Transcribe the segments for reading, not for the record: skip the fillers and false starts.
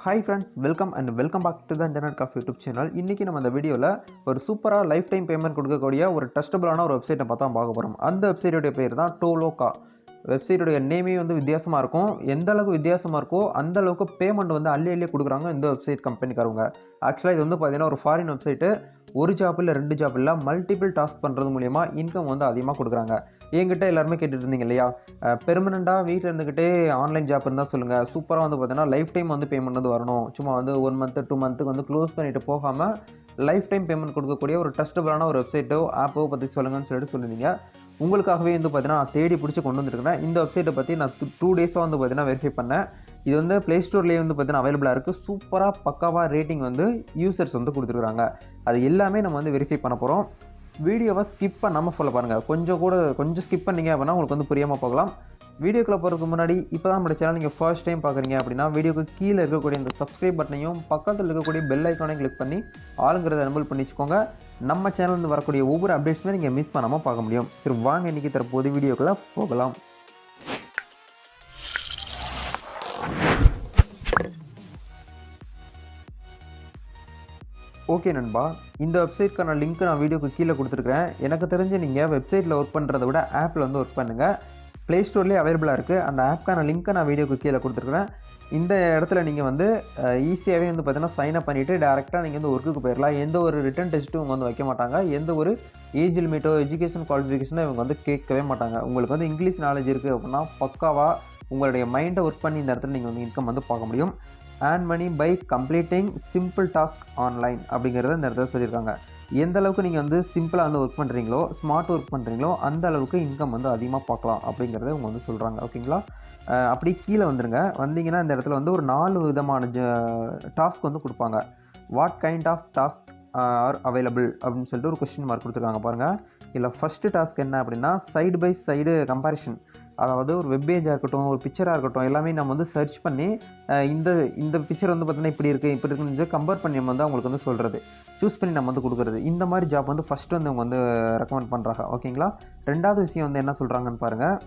Hi friends, welcome back to the Internet Coffee YouTube channel. இன்றைக்கி நம்ம அந்த வீடியோவில் ஒரு சூப்பராக லைஃப் டைம் பேமெண்ட் கொடுக்கக்கூடிய ஒரு ட்ரஸ்டபுளான ஒரு வெப்சைட்டை பார்த்தா பார்க்க போகிறோம். அந்த வெப்சைட்டோடைய பேர் தான் டோலோகா. வெப்சைட்டுடைய நேமே வந்து வித்தியாசமாக இருக்கும். எந்த அளவுக்கு வித்தியாசமாக இருக்கோ அந்த அளவுக்கு பேமெண்ட் வந்து அள்ளி கொடுக்குறாங்க இந்த வெப்சைட் கம்பெனிக்காரவங்க. ஆக்சுவலாக இது வந்து பார்த்தீங்கன்னா ஒரு ஃபாரின் வெப்சைட்டு. ஒரு ஜாப் இல்லை, 2 ஜாப் இல்லை, மல்டிபிள் டாஸ்க் பண்ணுறது மூலிமா இன்கம் வந்து அதிகமாக கொடுக்குறாங்க. என்கிட்ட எல்லாருமே கேட்டுட்டு இருந்தீங்க இல்லையா, பெர்மனெண்ட்டாக வீட்டில் இருந்துக்கிட்டே ஆன்லைன் ஜாப் இருந்தால் சொல்லுங்கள், சூப்பராக வந்து பார்த்தீங்கன்னா லைஃப் டைம் வந்து பேமெண்ட் வந்து வரணும், சும்மா வந்து 1 மந்த்து 2 மந்த்துக்கு வந்து க்ளோஸ் பண்ணிட்டு போகாமல் லைஃப் டைம் பேமெண்ட் கொடுக்கக்கூடிய ஒரு ட்ரஸ்டபுளான ஒரு வெப்சைட்டோ ஆப்போ பற்றி சொல்லுங்கன்னு சொல்லியிருந்தீங்க. உங்களுக்காகவே வந்து பார்த்தீங்கன்னா நான் தேடி பிடிச்சி கொண்டு வந்துருக்கேன். இந்த வெப்சைட்டை பற்றி நான் 2 டேஸாக வந்து பார்த்தீங்கன்னா வெரிஃபை பண்ணேன். இது வந்து ப்ளே ஸ்டோர்லேயே வந்து பார்த்தீங்கன்னா அவைலபிளாக இருக்குது. சூப்பராக பக்காவாக ரேட்டிங் வந்து யூசர்ஸ் வந்து கொடுத்துருக்குறாங்க. அது எல்லாமே நம்ம வந்து வெரிஃபை பண்ண போகிறோம். வீடியோவை ஸ்கிப் பண்ணாமல் ஃபாலோ பாருங்கள். கொஞ்சம் ஸ்கிப் பண்ணிங்க அப்படின்னா உங்களுக்கு வந்து புரியாமல் போகலாம். வீடியோக்குள்ளே போகிறதுக்கு முன்னாடி இப்போ தான் நம்ம சேனல் நீங்கள் ஃபர்ஸ்ட் டைம் பார்க்குறீங்க அப்படின்னா வீடியோக்கு கீழே இருக்கக்கூடிய இந்த சப்ஸ்கிரைப் பட்டனையும் பக்கத்தில் இருக்கக்கூடிய பெல் ஐக்கானையும் கிளிக் பண்ணி ஆளுங்கிறத எனபிள் பண்ணி வச்சுக்கோங்க. நம்ம சேனல்லேருந்து வரக்கூடிய ஒவ்வொரு அப்டேட்ஸுமே நீங்கள் மிஸ் பண்ணாமல் பார்க்க முடியும். சரி, வாங்க இன்றைக்கி தற்போது வீடியோக்குள்ளே போகலாம். ஓகே நண்பா, இந்த வெப்சைட்க்கான லிங்க் நான் வீடியோக்கு கீழே கொடுத்துருக்கேன். எனக்கு தெரிஞ்சு நீங்கள் வெப்சைட்டில் ஒர்க் பண்ணுறத விட ஆப்பில் வந்து ஒர்க் பண்ணுங்கள். ப்ளே ஸ்டோர்லேயே அவைலபிளாக இருக்குது. அந்த ஆப்க்கான லிங்க்கை நான் வீடியோக்கு கீழே கொடுத்துருக்குறேன். இந்த இடத்துல நீங்கள் வந்து ஈஸியாகவே வந்து பார்த்தீங்கன்னா சைன் அப் பண்ணிவிட்டு டேரெக்டாக நீங்கள் வந்து ஒர்க்குக்கு போயிடலாம். எந்த ஒரு ரிட்டன் டெஸ்ட்டும் இவங்க வந்து வைக்க மாட்டாங்க. எந்த ஒரு ஏஜ் லிமிட்டோ எஜுகேஷன் குவாலிஃபிகேஷனோ இவங்க வந்து கேட்கவே மாட்டாங்க. உங்களுக்கு வந்து இங்கிலீஷ் நாலேஜ் இருக்குது அப்படின்னா பக்காவாக உங்களுடைய மைண்டை ஒர்க் பண்ணி இந்த இடத்துல நீங்கள் வந்து இன்கம் வந்து பார்க்க முடியும். Earn money by completing simple task online அப்படிங்கிறத இந்த இடத்துல சொல்லியிருக்காங்க. எந்த அளவுக்கு நீங்கள் வந்து சிம்பிளாக வந்து ஒர்க் பண்ணுறீங்களோ, ஸ்மார்ட் ஒர்க் பண்ணுறீங்களோ அந்த அளவுக்கு இன்கம் வந்து அதிகமாக பார்க்கலாம் அப்படிங்கிறத இவங்க வந்து சொல்கிறாங்க. ஓகேங்களா, அப்படி கீழே வந்துடுங்க. வந்தீங்கன்னா இந்த இடத்துல வந்து ஒரு 4 விதமான டாஸ்க் வந்து கொடுப்பாங்க. What kind of task are available அப்படின்னு சொல்லிட்டு ஒரு கொஸ்டின் மார்க் கொடுத்துருக்காங்க பாருங்கள். இதில் ஃபஸ்ட்டு டாஸ்க் என்ன அப்படின்னா சைடு பை சைடு கம்பேரிஷன். அதாவது ஒரு வெப்பேஜாக இருக்கட்டும், ஒரு பிக்சராக இருக்கட்டும், எல்லாமே நம்ம வந்து சர்ச் பண்ணி இந்த பிக்சர் வந்து பார்த்தீங்கன்னா இப்படி இருக்குன்னு கம்பேர் பண்ணி நம்ம வந்து அவங்களுக்கு வந்து சொல்கிறது, சூஸ் பண்ணி நம்ம வந்து கொடுக்குறது. இந்த மாதிரி ஜாப் வந்து ஃபஸ்ட்டு வந்து அவங்க வந்து ரெக்கமெண்ட் பண்ணுறாங்க. ஓகேங்களா, ரெண்டாவது விஷயம் வந்து என்ன சொல்கிறாங்கன்னு பாருங்கள்.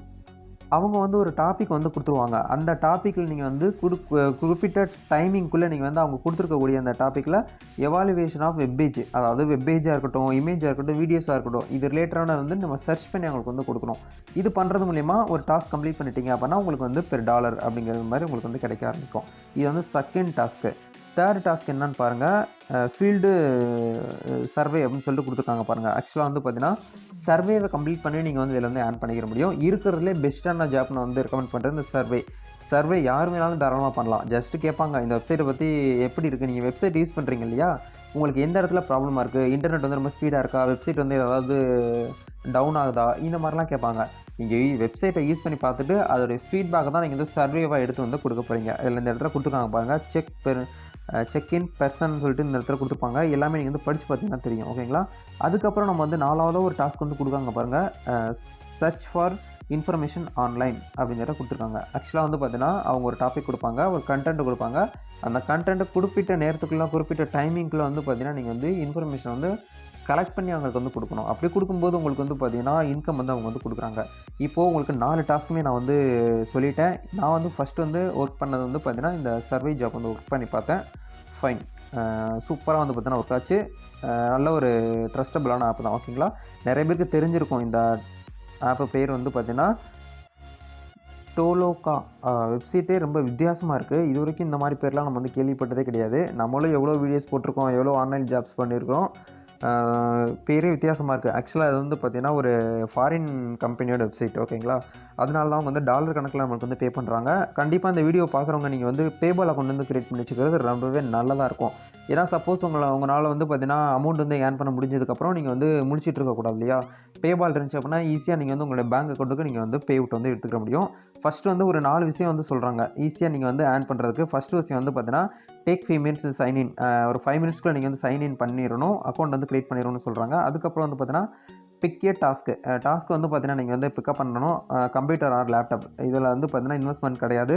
அவங்க வந்து ஒரு டாபிக் வந்து கொடுத்துருவாங்க. அந்த டாப்பிக்கில் நீங்கள் வந்து குறிப்பிட்ட டைமிங்குள்ளே நீங்கள் வந்து அவங்க கொடுத்துருக்கக்கூடிய அந்த டாப்பிக்கில் எவாலுவேஷன் ஆஃப் வெப்பேஜ், அதாவது வெப்பேஜாக இருக்கட்டும், இமேஜாக இருக்கட்டும், வீடியோஸாக இருக்கட்டும், இது ரிலேட்டடான வந்து நம்ம சர்ச் பண்ணி அவங்களுக்கு வந்து கொடுக்கணும். இது பண்ணுறது மூலிமா ஒரு டாஸ்க் கம்ப்ளீட் பண்ணிட்டீங்க அப்படின்னா உங்களுக்கு வந்து $1 அப்படிங்கிற மாதிரி உங்களுக்கு வந்து கிடைக்க ஆரம்பிக்கும். இது வந்து செகண்ட் டாஸ்க்கு. தேர்ட் டாஸ்க் என்னன்னு பாருங்கள். ஃபீல்டு சர்வே அப்படின்னு சொல்லிட்டு கொடுத்துருக்காங்க பாருங்கள். ஆக்சுவலாக வந்து பார்த்தீங்கன்னா சர்வேவை கம்ப்ளீட் பண்ணி நீங்கள் வந்து இதில் வந்து ஏர்ன் பண்ணிக்கிற முடியும். இருக்கிறதுலே பெஸ்ட்டான ஜாப் நான் வந்து ரெக்கமெண்ட் பண்ணுறது இந்த சர்வே யார் வேணாலும் தாராளமாக பண்ணலாம். ஜஸ்ட்டு கேட்பாங்க இந்த வெப்சைட்டை பற்றி எப்படி இருக்குது, நீங்கள் வெப்சைட் யூஸ் பண்ணுறீங்க இல்லையா, உங்களுக்கு எந்த இடத்துல ப்ராப்ளமாக இருக்குது, இன்டர்நெட் வந்து ரொம்ப ஸ்பீடாக இருக்கா, வெப்சைட் வந்து ஏதாவது டவுன் ஆகுதா, இந்த மாதிரிலாம் கேட்பாங்க. நீங்கள் வெப்சைட்டை யூஸ் பண்ணி பார்த்துட்டு அதோடைய ஃபீட்பேக்கை தான் நீங்கள் வந்து சர்வேவாக எடுத்து வந்து கொடுக்க போகிறீங்க. இதில் இந்த இடத்துல கொடுத்துருக்காங்க பாருங்கள். செக்இன் பெர்சன் சொல்லிட்டு இந்த இடத்துல கொடுத்துருப்பாங்க. எல்லாமே நீங்கள் வந்து படித்து பார்த்தீங்கன்னா தெரியும். ஓகேங்களா, அதுக்கப்புறம் நம்ம வந்து 4வது ஒரு டாஸ்க் வந்து கொடுக்காங்க பாருங்கள். சர்ச் ஃபார் இன்ஃபர்மேஷன் ஆன்லைன் அப்படிங்கிறத கொடுத்துருக்காங்க. ஆக்சுவலாக வந்து பார்த்தீங்கன்னா அவங்க ஒரு டாபிக் கொடுப்பாங்க, ஒரு கண்டென்ட் கொடுப்பாங்க. அந்த கண்டென்ட்டை குறிப்பிட்ட நேரத்துக்குள்ளே குறிப்பிட்ட டைமிங்குள்ளே வந்து பார்த்தீங்கன்னா நீங்கள் வந்து இன்ஃபர்மேஷன் வந்து கலெக்ட் பண்ணி அவங்களுக்கு வந்து கொடுக்கணும். அப்படி கொடுக்கும்போது உங்களுக்கு வந்து பார்த்தீங்கன்னா இன்கம் வந்து அவங்க வந்து கொடுக்குறாங்க. இப்போது உங்களுக்கு 4 டாஸ்க்குமே நான் வந்து சொல்லிட்டேன். நான் வந்து ஃபஸ்ட்டு வந்து ஒர்க் பண்ணது வந்து பார்த்தீங்கன்னா இந்த சர்வே ஜாப் வந்து ஒர்க் பண்ணி பார்த்தேன். ஃபைன், சூப்பராக வந்து பார்த்தீங்கன்னா ஒர்க் ஆச்சு. நல்ல ஒரு ட்ரஸ்டபுளான ஆப் தான். ஓகேங்களா, நிறைய பேருக்கு தெரிஞ்சிருக்கும் இந்த ஆப்பு பேர் வந்து பார்த்தீங்கன்னா டோலோகா. வெப்சைட்டே ரொம்ப வித்தியாசமாக இருக்குது. இது வரைக்கும் இந்த மாதிரி பேர்லாம் நம்ம வந்து கேள்விப்பட்டதே கிடையாது. நம்மளும் எவ்வளோ வீடியோஸ் போட்டிருக்கோம், எவ்வளோ ஆன்லைன் ஜாப்ஸ் பண்ணியிருக்கிறோம், பேரே வித்தியாசமாக இருக்குது. ஆக்சுவலாக அது வந்து பார்த்திங்கன்னா ஒரு ஃபாரின் கம்பெனியோட வெப்சைட். ஓகேங்களா, அதனால தான் அவங்க வந்து டாலர் கணக்கில் நம்மளுக்கு வந்து பே பண்ணுறாங்க. கண்டிப்பாக இந்த வீடியோ பார்க்குறவங்க நீங்கள் வந்து பேபால் அக்கௌண்ட் வந்து க்ரியேட் பண்ணி வச்சுக்கிறது ரொம்பவே நல்லதாக இருக்கும். ஏன்னா சப்போஸ் உங்களால் வந்து பார்த்தீங்கன்னா அமௌண்ட் வந்து ஏர்ன் பண்ண முடிஞ்சதுக்கப்புறம் நீங்கள் வந்து முடிச்சிட்டு இருக்கக்கூடாது இல்லையா. பேபால் இருந்துச்சு அப்படின்னா ஈஸியாக நீங்கள் வந்து உங்களுடைய பேங்க் அக்கௌண்ட்டுக்கு நீங்கள் வந்து பே அவுட் வந்து எடுத்துக்க முடியும். ஃபஸ்ட்டு வந்து ஒரு 4 விஷயம் வந்து சொல்கிறாங்க ஈஸியாக நீங்கள் வந்து ஏர்ன் பண்ணுறதுக்கு. ஃபஸ்ட்டு விஷயம் வந்து பார்த்தீங்கன்னா டேக் 5 மினிட்ஸ் சைன்இன். ஒரு 5 மினிட்ஸ்க்குள்ள நீங்கள் வந்து சைன்இன் பண்ணிடணும், அக்கௌண்ட் வந்து க்ரியேட் பண்ணிடணும்னு சொல்கிறாங்க. அதுக்கப்புறம் வந்து பார்த்தீங்கன்னா பிக் ஏ டாஸ்க்கு வந்து பார்த்தீங்கன்னா நீங்கள் வந்து பிக்கப் பண்ணணும் கம்ப்யூட்டர் ஆர் லேப்டாப். இதில் வந்து பார்த்தீங்கன்னா இன்வெஸ்ட்மெண்ட் கிடையாது.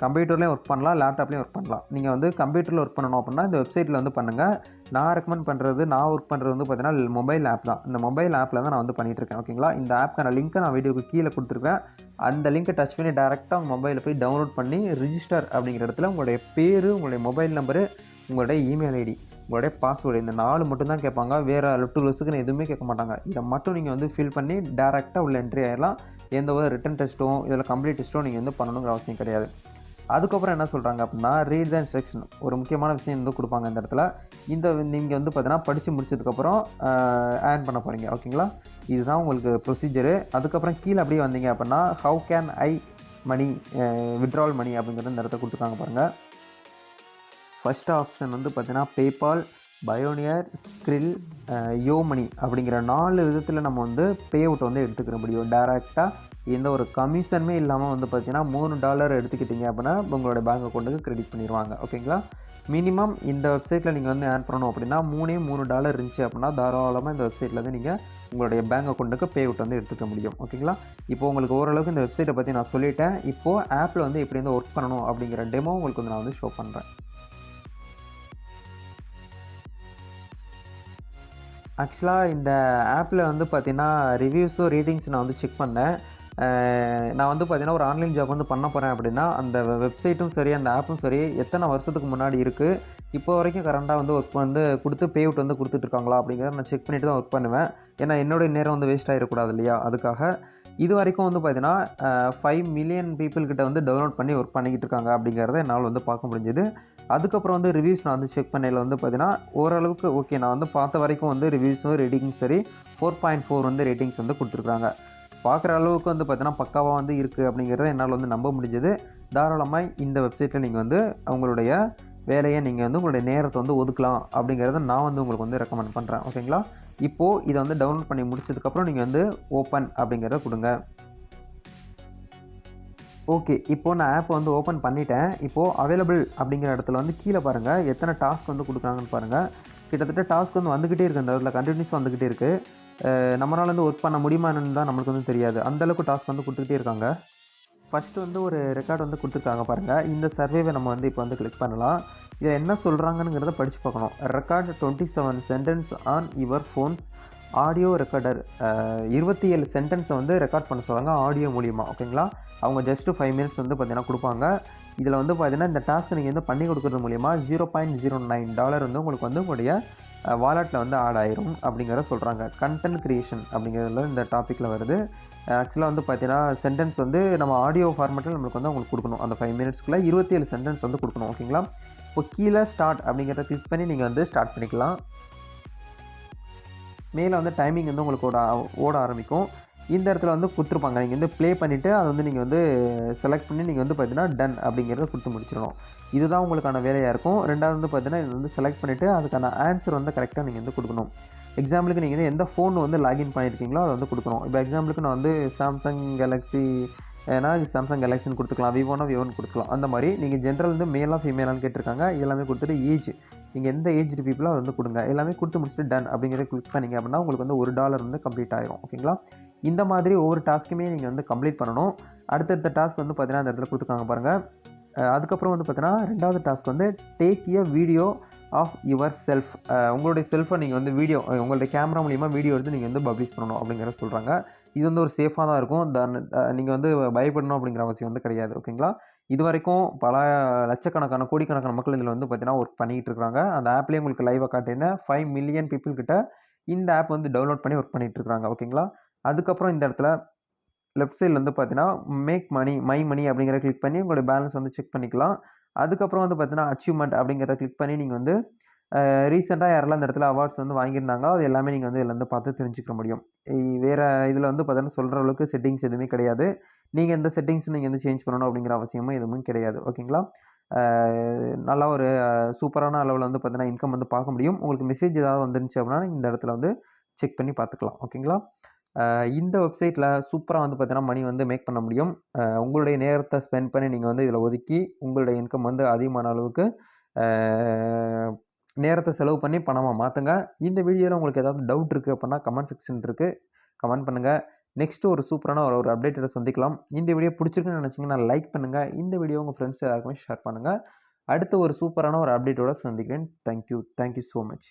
கம்ப்யூட்டர்லேயும் ஒர்க் பண்ணலாம், லேப்டாப்லேயும் ஒர்க் பண்ணலாம். நீங்கள் வந்து கம்ப்யூட்டரில் ஒர்க் பண்ணணும் அப்படின்னா இந்த வெப்சைட்டில் வந்து பண்ணுங்கள். நான் ரெக்கமெண்ட் பண்ணுறது, நான் ஒர்க் பண்ணுறது வந்து பார்த்தீங்கன்னா மொபைல் ஆப் தான். இந்த மொபைல் ஆப்பில் தான் நான் வந்து பண்ணிகிட்ருக்கேன். ஓகேங்களா? இந்த ஆப்க்கான லிங்க்கை நான் வீடியோக்கு கீழே கொடுத்துருக்கேன். அந்த லிங்க்கை டச் பண்ணி டேரெக்டாக உங்கள் மொபைலில் போய் டவுன்லோட் பண்ணி ரிஜிஸ்டர் அப்படிங்கிற இடத்துல உங்களுடைய பேர், உங்களுடைய மொபைல் நம்பரு, உங்களுடைய இமெயில் ஐடி, உங்களுடைய பாஸ்வேர்டு, இந்த 4 மட்டும் தான் கேட்பாங்க. வேறு லொட்டு லொசுக்குன்னு எதுவுமே கேட்க மாட்டாங்க. இதை மட்டும் நீங்கள் வந்து ஃபில் பண்ணி டேரெக்டாக உள்ள என்ட்ரி ஆகிடலாம். எந்த ஒரு ரிட்டன் டெஸ்ட்டோ இதில் கம்ப்ளீட் டெஸ்ட்டோ நீங்கள் வந்து பண்ணணுங்கிற அவசியம் கிடையாது. அதுக்கப்புறம் என்ன சொல்கிறாங்க அப்படின்னா, ரீட் த இன்ஸ்ட்ரக்ஷன். ஒரு முக்கியமான விஷயம் வந்து கொடுப்பாங்க இந்த இடத்துல. நீங்கள் வந்து பார்த்தீங்கன்னா படித்து முடிச்சதுக்கப்புறம் ஏர்ன் பண்ண போகிறீங்க. ஓகேங்களா? இதுதான் உங்களுக்கு ப்ரொசீஜரு. அதுக்கப்புறம் கீழே அப்படியே வந்தீங்க அப்படின்னா, how can I money withdrawal money அப்படிங்கிறது இந்த இடத்த கொடுத்துருக்காங்க பாருங்கள். ஃபஸ்ட் ஆப்ஷன் வந்து பார்த்தீங்கன்னா பேபால், பயோனியர், ஸ்க்ரில், யோ மணி அப்படிங்கிற 4 விதத்தில் நம்ம வந்து பே அவுட் வந்து எடுத்துக்கிற முடியும். டேரெக்டாக எந்த ஒரு கமிஷனுமே இல்லாமல் வந்து பார்த்தீங்கன்னா $3 எடுத்துக்கிட்டிங்க அப்படின்னா உங்களோட பேங்க் அக்கௌண்ட்டுக்கு கிரெடிட் பண்ணிடுவாங்க. ஓகேங்களா? மினிமம் இந்த வெப்சைட்டில் நீங்கள் வந்து ஏர்ன் பண்ணணும் அப்படின்னா $3 இருந்துச்சு அப்படின்னா தாராளமாக இந்த வெப்சைட்டில் வந்து நீங்கள் உங்களுடைய பேங்க் அக்கௌண்ட்டுக்கு பே அவுட் வந்து எடுத்துக்க முடியும். ஓகேங்களா? இப்போது உங்களுக்கு ஓரளவுக்கு இந்த வெப்சைட்டை பற்றி நான் சொல்லிட்டேன். இப்போது ஆப்பில் வந்து எப்படி வந்து ஒர்க் பண்ணணும் அப்படிங்கிற டெமோ உங்களுக்கு வந்து நான் வந்து ஷோ பண்ணுறேன். ஆக்சுவலாக இந்த ஆப்பில் வந்து பார்த்தீங்கன்னா ரிவ்யூஸும் ரேட்டிங்ஸ் நான் வந்து செக் பண்ணேன். நான் வந்து பார்த்தீங்கன்னா ஒரு ஆன்லைன் ஜாப் வந்து பண்ண போகிறேன் அப்படின்னா அந்த வெப்சைட்டும் சரி, அந்த ஆப்பும் சரி எத்தனை வருஷத்துக்கு முன்னாடி இருக்குது, இப்போ வரைக்கும் கரண்டாக வந்து ஒர்க் வந்து கொடுத்து பே அவுட் வந்து கொடுத்துட்ருக்காங்களா அப்படிங்கிறத நான் செக் பண்ணிவிட்டு தான் ஒர்க் பண்ணுவேன். ஏன்னா என்னுடைய நேரம் வந்து வேஸ்ட் ஆகிடக்கூடாது இல்லையா? அதுக்காக இது வரைக்கும் வந்து பார்த்தீங்கன்னா 5 மில்லியன் பீப்புள் கிட்ட வந்து டவுன்லோட் பண்ணி ஒர்க் பண்ணிக்கிட்டு இருக்காங்க அப்படிங்கிறத என்னால் வந்து பார்க்க முடிஞ்சுது. அதுக்கப்புறம் வந்து ரிவ்யூஸ் நான் வந்து செக் பண்ணையில் வந்து பார்த்தீங்கன்னா ஓரளவுக்கு ஓகே, நான் வந்து பார்த்த வரைக்கும் வந்து ரிவ்யூஸும் ரேட்டிங்கும் சரி 4.4 வந்து ரேட்டிங்ஸ் வந்து கொடுத்துருக்காங்க. பார்க்குற அளவுக்கு வந்து பார்த்தீங்கன்னா பக்காவாக வந்து இருக்குது அப்படிங்கிறத என்னால் வந்து நம்ப முடிஞ்சது. தாராளமாக இந்த வெப்சைட்டில் நீங்கள் வந்து உங்களுடைய வேலையை நீங்கள் வந்து உங்களுடைய நேரத்தை வந்து ஒதுக்கலாம் அப்படிங்கிறத நான் வந்து உங்களுக்கு வந்து ரெக்கமெண்ட் பண்ணுறேன். ஓகேங்களா? இப்போது இதை வந்து டவுன்லோட் பண்ணி முடிச்சதுக்கப்புறம் நீங்கள் வந்து ஓப்பன் அப்படிங்கிறத கொடுங்க. ஓகே, இப்போது நான் ஆப் வந்து ஓப்பன் பண்ணிட்டேன். இப்போது அவைலபிள் அப்படிங்கிற இடத்துல வந்து கீழே பாருங்கள் எத்தனை டாஸ்க் வந்து கொடுக்குறாங்கன்னு பாருங்கள். கிட்டத்தட்ட டாஸ்க் வந்து வந்துக்கிட்டே இருக்குது. அந்த இடத்துல கண்டினியூஸ் வந்துக்கிட்டே இருக்குது. நம்மளால் வந்து ஒர்க் பண்ண முடியுமான்னு தான் நம்மளுக்கு வந்து தெரியாது. அந்தளவுக்கு டாஸ்க் வந்து கொடுத்துக்கிட்டே இருக்காங்க. ஃபஸ்ட்டு வந்து ஒரு ரெக்கார்டு வந்து கொடுத்துருக்காங்க பாருங்கள். இந்த சர்வேவை நம்ம வந்து இப்போ வந்து கிளிக் பண்ணலாம். இதில் என்ன சொல்கிறாங்கங்கிறத படித்து பார்க்கணும். Record 27 sentence on your phones audio recorder. 27 சென்டென்ஸை வந்து ரெக்கார்ட் பண்ண சொல்கிறாங்க ஆடியோ மூலிமா. ஓகேங்களா? அவங்க ஜஸ்ட்டு 5 மினிட்ஸ் வந்து பார்த்தீங்கன்னா கொடுப்பாங்க. இதில் வந்து பார்த்தீங்கன்னா இந்த டாஸ்க்கை நீங்கள் வந்து பண்ணி கொடுக்குறது மூலிமா $0.09 வந்து உங்களுக்கு வந்து உங்களுடைய வாலெட்டில் வந்து ஆட் ஆயிரும் அப்படிங்கிறத சொல்கிறாங்க. கண்டென்ட் க்ரியேஷன் அப்படிங்கிறதுல இந்த டாப்பிக்கில் வருது. ஆக்சுவலாக வந்து பார்த்தீங்கன்னா சென்டென்ஸ் வந்து நம்ம ஆடியோ ஃபார்மேட்டில் நம்மளுக்கு வந்து அவங்களுக்கு கொடுக்கணும். அந்த 5 மினிட்ஸ்க்குள்ளே 27 சென்டென்ஸ் வந்து கொடுக்கணும். ஓகேங்களா? இப்போ கீழே ஸ்டார்ட் அப்படிங்கிறத கிளிக் பண்ணி நீங்கள் வந்து ஸ்டார்ட் பண்ணிக்கலாம். மேலே வந்து டைமிங் வந்து உங்களுக்கு ஓட ஆரம்பிக்கும். இந்த இடத்துல வந்து கொடுத்துருப்பாங்க. நீங்கள் வந்து ப்ளே பண்ணிவிட்டு அதை வந்து நீங்கள் வந்து செலக்ட் பண்ணி நீங்கள் வந்து பார்த்தீங்கன்னா டன் அப்படிங்கிறத கொடுத்து முடிச்சிடணும். இதுதான் உங்களுக்கான வேலையாக இருக்கும். ரெண்டாவது வந்து பார்த்தீங்கன்னா இது வந்து செலக்ட் பண்ணிவிட்டு அதுக்கான ஆன்சர் வந்து கரெக்டாக நீங்கள் வந்து கொடுக்கணும். எக்ஸாம்பிளுக்கு நீங்கள் வந்து எந்த ஃபோன் வந்து லாகின் பண்ணியிருக்கீங்களோ அதை வந்து கொடுக்கணும். இப்போ எக்ஸாம்பிளுக்கு நான் வந்து சாம்சங் கேலக்ஸின்னு கொடுத்துக்கலாம், விவோனா விவோன்னு கொடுக்கலாம். அந்த மாதிரி நீங்கள் ஜென்ரல் வந்து மேலாக ஃபீமேலான்னு கேட்டிருக்காங்க. எல்லாமே கொடுத்துட்டு ஏஜ் நீங்கள் எந்த ஏஜ்டு பீப்புளோ அதை வந்து கொடுங்க. எல்லாமே கொடுத்து முடிச்சுட்டு டன் அப்படிங்கிறத கிளிக் பண்ணிங்க அப்படின்னா உங்களுக்கு வந்து $1 வந்து கம்ப்ளீட் ஆயிரும். ஓகேங்களா? இந்த மாதிரி ஒவ்வொரு டாஸ்க்குமே நீங்கள் வந்து கம்ப்ளீட் பண்ணணும். அடுத்தடுத்த டாஸ்க் வந்து பார்த்தீங்கன்னா அந்த இடத்துல கொடுத்துருக்காங்க பாருங்கள். அதுக்கப்புறம் வந்து பார்த்தீங்கன்னா 2வது டாஸ்க் வந்து take a video of yourself. உங்களுடைய செல்ஃபை நீங்கள் வந்து வீடியோ உங்களுடைய கேமரா மூலிமா வீடியோ எடுத்து நீங்கள் வந்து பப்ளிஷ் பண்ணணும் அப்படிங்கிறத சொல்கிறாங்க. இது வந்து ஒரு சேஃபாக தான் இருக்கும். நீங்கள் வந்து பயப்படணும் அப்படிங்கிற அவசியம் வந்து கிடையாது. ஓகேங்களா? இது வரைக்கும் பல லட்சக்கணக்கான கோடிக்கணக்கான மக்கள் இதில் வந்து பார்த்தீங்கன்னா ஒர்க் பண்ணிகிட்டு இருக்காங்க. அந்த ஆப்லேயே உங்களுக்கு லைவாக காட்டியிருந்தேன் 5 மில்லியன் பீப்புள் கிட்ட இந்த ஆப் வந்து டவுன்லோட் பண்ணி ஒர்க் பண்ணிகிட்டு இருக்காங்க. ஓகேங்களா? அதுக்கப்புறம் இந்த இடத்துல லெஃப்ட் சைடில் வந்து பார்த்தீங்கன்னா மேக் மணி மை மணி அப்படிங்கிறத கிளிக் பண்ணி உங்களுடைய பேலன்ஸ் வந்து செக் பண்ணிக்கலாம். அதுக்கப்புறம் வந்து பார்த்தீங்கன்னா அச்சீவ்மெண்ட் அப்படிங்கிறத கிளிக் பண்ணி நீங்கள் வந்து ரீசெண்டாக யாரெல்லாம் இந்த இடத்துல அவார்ட்ஸ் வந்து வாங்கியிருந்தாங்களோ அது எல்லாமே நீங்கள் வந்து இதில் வந்து பார்த்து தெரிஞ்சுக்க முடியும். வேறு இதில் வந்து பார்த்தீங்கன்னா சொல்கிற அளவுக்கு செட்டிங்ஸ் எதுவுமே கிடையாது. நீங்கள் எந்த செட்டிங்ஸும் நீங்கள் வந்து சேஞ்ச் பண்ணணும் அப்படிங்கிற அவசியமும் எதுவும் கிடையாது. ஓகேங்களா? நல்லா ஒரு சூப்பரான அளவில் வந்து பார்த்தீங்கன்னா இன்கம் வந்து பார்க்க முடியும். உங்களுக்கு மெசேஜ் ஏதாவது வந்துருந்துச்சு அப்படின்னா இந்த இடத்துல வந்து செக் பண்ணி பார்த்துக்கலாம். ஓகேங்களா? இந்த வெப்சைட்டில் சூப்பராக வந்து பார்த்தீங்கன்னா மணி வந்து மேக் பண்ண முடியும். உங்களுடைய நேரத்தை ஸ்பெண்ட் பண்ணி நீங்கள் வந்து இதில் ஒதுக்கி உங்களுடைய இன்கம் வந்து அதிகமான அளவுக்கு நேரத்தை செலவு பண்ணி பணமாக மாற்றுங்க. இந்த வீடியோவில் உங்களுக்கு ஏதாவது டவுட் இருக்குது அப்படின்னா கமெண்ட் செக்ஷன் இருக்குது, கமெண்ட் பண்ணுங்கள். நெக்ஸ்ட்டு ஒரு சூப்பரான ஒரு அப்டேட்டோட சந்திக்கலாம். இந்த வீடியோ பிடிச்சிருக்குன்னு நினச்சிங்கன்னா லைக் பண்ணுங்கள். இந்த வீடியோ உங்கள் ஃப்ரெண்ட்ஸ் எல்லாருக்குமே ஷேர் பண்ணுங்கள். அடுத்த ஒரு சூப்பரான ஒரு அப்டேட்டோட சந்திக்கிறேன். Thank you so much.